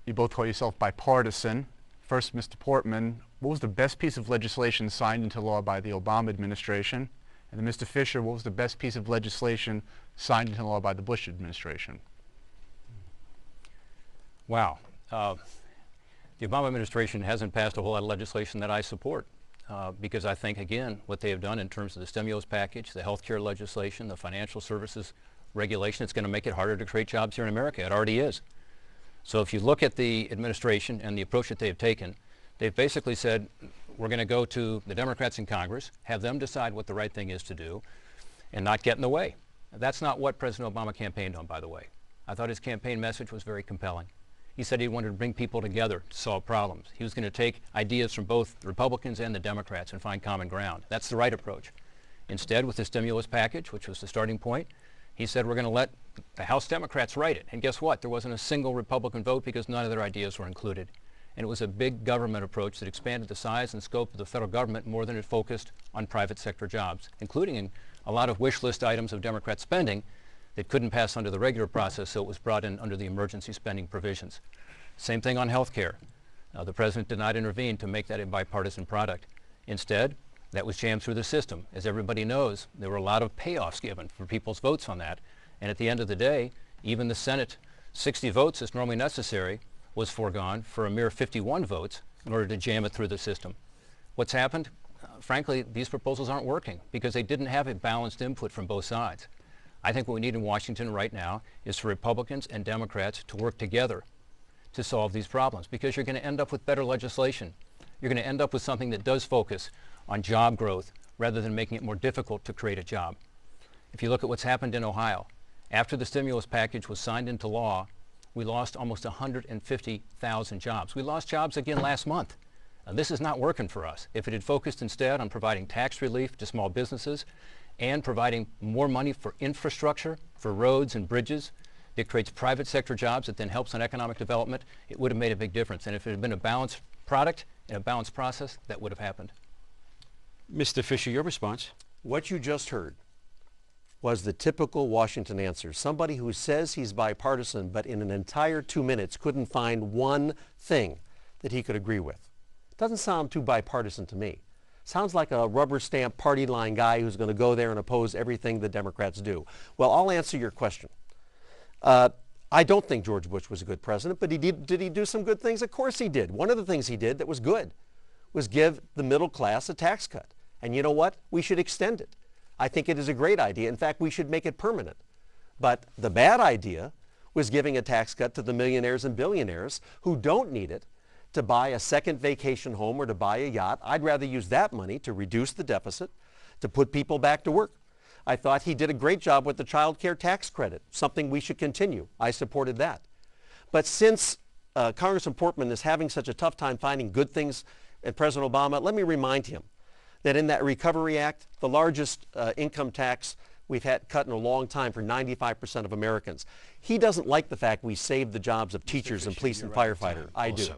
You both call yourself bipartisan. First, Mr. Portman, what was the best piece of legislation signed into law by the Obama administration? And then Mr. Fisher, what was the best piece of legislation signed into law by the Bush administration? Wow. The Obama administration hasn't passed a whole lot of legislation that I support because I think, again, what they have done in terms of the stimulus package, the health care legislation, the financial services regulation, it's going to make it harder to create jobs here in America. It already is. So if you look at the administration and the approach that they've taken, they've basically said, we're going to go to the Democrats in Congress, have them decide what the right thing is to do, and not get in the way. That's not what President Obama campaigned on, by the way. I thought his campaign message was very compelling. He said he wanted to bring people together to solve problems. He was going to take ideas from both the Republicans and the Democrats and find common ground. That's the right approach. Instead, with the stimulus package, which was the starting point, he said we're going to let the House Democrats write it. And guess what? There wasn't a single Republican vote because none of their ideas were included. And it was a big government approach that expanded the size and scope of the federal government more than it focused on private sector jobs, including in a lot of wish list items of Democrat spending that couldn't pass under the regular process, so it was brought in under the emergency spending provisions. Same thing on health care. The president did not intervene to make that a bipartisan product. Instead, that was jammed through the system. As everybody knows, there were a lot of payoffs given for people's votes on that. And at the end of the day, even the Senate 60 votes that's normally necessary was foregone for a mere 51 votes in order to jam it through the system. What's happened? Frankly, these proposals aren't working because they didn't have a balanced input from both sides. I think what we need in Washington right now is for Republicans and Democrats to work together to solve these problems, because you're going to end up with better legislation. You're going to end up with something that does focus on job growth rather than making it more difficult to create a job. If you look at what's happened in Ohio, after the stimulus package was signed into law, we lost almost 150,000 jobs. We lost jobs again last month. This is not working for us. If it had focused instead on providing tax relief to small businesses and providing more money for infrastructure, for roads and bridges, that creates private sector jobs that then helps on economic development, it would have made a big difference. And if it had been a balanced product and a balanced process, that would have happened. Mr. Fisher, your response? What you just heard was the typical Washington answer. Somebody who says he's bipartisan, but in an entire 2 minutes couldn't find one thing that he could agree with. Doesn't sound too bipartisan to me. Sounds like a rubber stamp party line guy who's going to go there and oppose everything the Democrats do. Well, I'll answer your question. I don't think George Bush was a good president, but did he do some good things? Of course he did. One of the things he did that was good was give the middle class a tax cut. And you know what? We should extend it. I think it is a great idea. In fact, we should make it permanent. But the bad idea was giving a tax cut to the millionaires and billionaires who don't need it to buy a second vacation home or to buy a yacht. I'd rather use that money to reduce the deficit, to put people back to work. I thought he did a great job with the child care tax credit, something we should continue. I supported that. But since Congressman Portman is having such a tough time finding good things in President Obama, let me remind him that in that Recovery Act, the largest income tax we've had cut in a long time for 95% of Americans. He doesn't like the fact we saved the jobs of teachers and police and firefighters. I do.